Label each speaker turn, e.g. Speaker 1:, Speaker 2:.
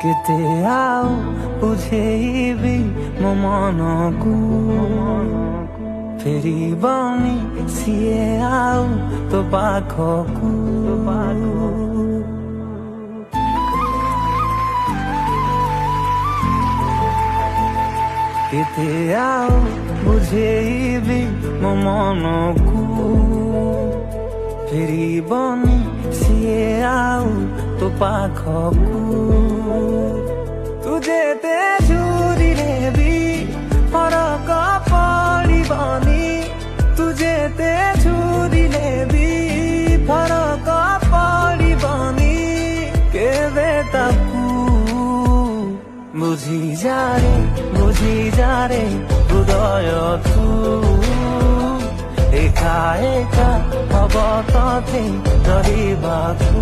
Speaker 1: କେତେ ଆଉ ବୁଝେଇବି ମୋ ମନକୁ ଫେରିବନି ସିଏ ଆଉ ତୋ ପାଖକୁ। କେତେ ଆଉ ବୁଝେଇବି ମୋ ମନକୁ ଫେରିବନି ସିଏ ଆଉ ତୋ ପାଖକୁ। ତୁ ଯେତେ ଝୁରିଲେ ବି ଫରକ ପଡ଼ିବନି, ତୁ ଯେତେ ଝୁରିଲେ ବି ଫରକ ପଡ଼ିବନି କେବେ ତାକୁ। ବୁଝିଯାରେ ହୃଦୟ ତୁ ଏକା ଏକା ହବ ତତେ ରହିବାକୁ।